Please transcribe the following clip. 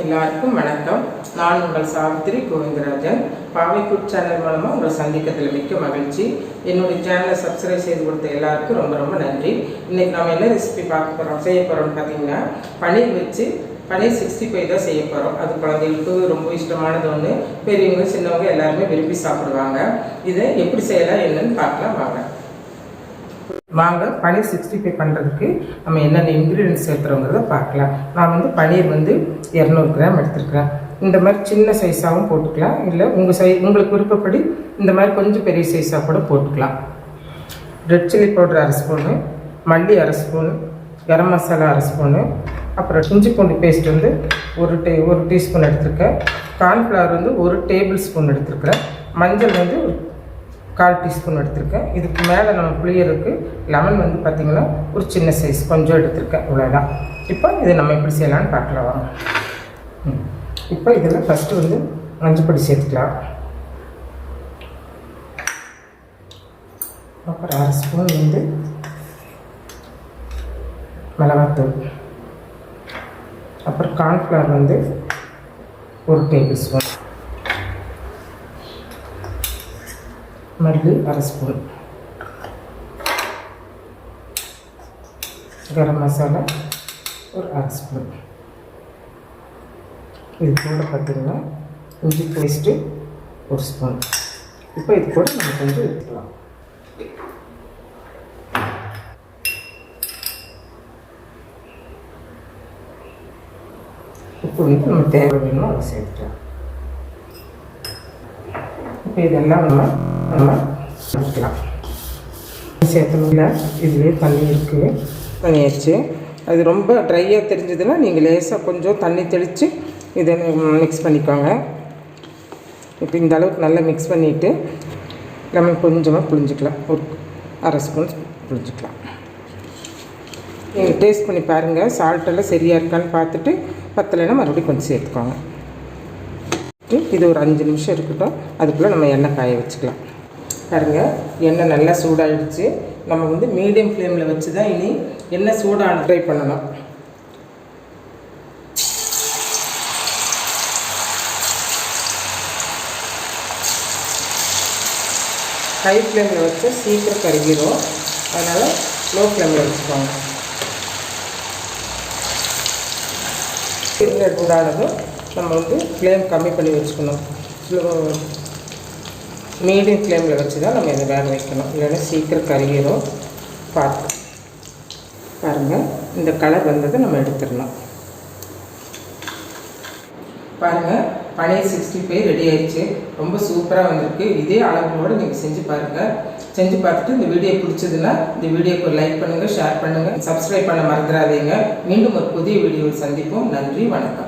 எல்லாருக்கும் வணக்கம். நான் உங்கள் சாவித்திரி கோவிந்தராஜன். பாவை ஃபுட் சேனல் மூலமாக உங்களை சந்திக்கிறதுல மிக்க மகிழ்ச்சி. என்னுடைய சேனலை சப்ஸ்கிரைப் செய்து கொடுத்த எல்லாருக்கும் ரொம்ப ரொம்ப நன்றி. இன்றைக்கி நம்ம என்ன ரெசிபி செய்ய போகிறோம்னு பார்த்தீங்கன்னா, பன்னீர் வச்சு பன்னீர் 65 தான் செய்ய போகிறோம். அது குழந்தைகளுக்கு ரொம்ப இஷ்டமானது ஒன்று. பெரியவங்க சின்னவங்க எல்லாருமே விரும்பி சாப்பிடுவாங்க. இதை எப்படி செய்யலாம் என்னன்னு பார்க்கலாம் வாங்க. பன்னீர் 65 பண்ணுறதுக்கு நம்ம என்னென்ன இன்க்ரீடியன்ஸ் சேர்த்துறோங்கிறத பார்க்கலாம். நான் பன்னீர் 200 கிராம் எடுத்துருக்கிறேன். இந்த மாதிரி சின்ன சைஸாகவும் போட்டுக்கலாம், இல்லை உங்களுக்கு விருப்பப்படி இந்த மாதிரி கொஞ்சம் பெரிய சைஸாக கூட போட்டுக்கலாம். ரெட் சில்லி பவுடர் 1/2 ஸ்பூனு, மல்லி 1/2 ஸ்பூனு, கரம் மசாலா 1/2 ஸ்பூனு, அப்புறம் இஞ்சி பூண்டு பேஸ்ட் ஒரு டீஸ்பூன் எடுத்துருக்கேன். கார்ன்ஃப்ளவர் 1 டேபிள் ஸ்பூன் எடுத்துருக்கிறேன். மஞ்சள் 1/4 டீஸ்பூன் எடுத்திருக்கேன். இதுக்கு மேலே நம்ம புளியருக்கு லெமன் பார்த்திங்கன்னா ஒரு சின்ன சைஸ் கொஞ்சம் எடுத்திருக்கேன். இவ்வளோதான். இப்போ இதை நம்ம எப்படி செய்யலான்னு பார்க்கலாம் வாங்க. இப்போ இதில் ஃபஸ்ட்டு மஞ்சப்பொடி சேர்த்துக்கலாம். அப்புறம் 1/2 ஸ்பூன் மிளகாத்தூள், அப்புறம் கார்ன்ஃப்ளவர் 1 டேபிள் ஸ்பூன், மல்லி 1/2 ஸ்பூன், கரம் மசாலா ஒரு 1/2 ஸ்பூன். இது கூட பார்த்திங்கன்னா இஞ்சி பேஸ்ட்டு 1 ஸ்பூன். இப்போ இது கூட நம்ம கொஞ்சம் எடுத்துக்கலாம். உப்பு நம்ம தேவை வேணுமோ அதை சேர்த்துக்கலாம். இப்போ இதெல்லாம் நம்ம சேர்த்துக்கலாம். சேர்த்தணும்ல இதுலேயே தண்ணி இருக்குது, பண்ணியாச்சு. அது ரொம்ப ட்ரையாக தெரிஞ்சதுன்னா நீங்கள் லேசாக கொஞ்சம் தண்ணி தெளித்து இதை மிக்ஸ் பண்ணிக்கோங்க. இப்போ இந்த அளவுக்கு நல்லா மிக்ஸ் பண்ணிவிட்டு லெமன் கொஞ்சமாக புளிஞ்சிக்கலாம். ஒரு 1/2 ஸ்பூன் புளிஞ்சிக்கலாம். நீங்கள் டேஸ்ட் பண்ணி பாருங்கள், சால்ட்டெல்லாம் சரியாக இருக்கான்னு பார்த்துட்டு பத்தலைன்னா மறுபடியும் கொஞ்சம் சேர்த்துக்கோங்க. இது ஒரு 5 நிமிஷம் இருக்கட்டும். அதுக்குள்ளே நம்ம எண்ணெய் காய வச்சுக்கலாம். பாருங்கள், எண்ணெய் நல்லா சூடாகிடுச்சு. நம்ம மீடியம் ஃப்ளேமில் வச்சு தான் இனி எண்ணெய் சூடாக ட்ரை பண்ணணும். ஹை ஃப்ளேமில் வச்சு சீக்கிரம் கருகிடும். அதனால் லோ ஃப்ளேமில் வச்சுக்கோங்க. சூடானதும் நம்ம ஃப்ளேம் கம்மி பண்ணி வச்சுக்கணும். மீடியம் ஃப்ளேமில் வச்சு தான் நம்ம இதை வேக வைக்கணும், இல்லைன்னா சீக்கிரம் கருகிடும். பாருங்கள், இந்த கலர் வந்ததை நம்ம எடுத்துடணும். பாருங்கள், பன்னீர் 65 ரெடி ஆயிடுச்சு. ரொம்ப சூப்பராக வந்திருக்கு. இதே அளவோடு நீங்கள் செஞ்சு பாருங்கள். செஞ்சு பார்த்துட்டு இந்த வீடியோ பிடிச்சதுன்னா இந்த வீடியோக்கு ஒரு லைக் பண்ணுங்கள், ஷேர் பண்ணுங்கள், சப்ஸ்கிரைப் பண்ண மறந்துடாதீங்க. மீண்டும் ஒரு புதிய வீடியோவில் சந்திப்போம். நன்றி, வணக்கம்.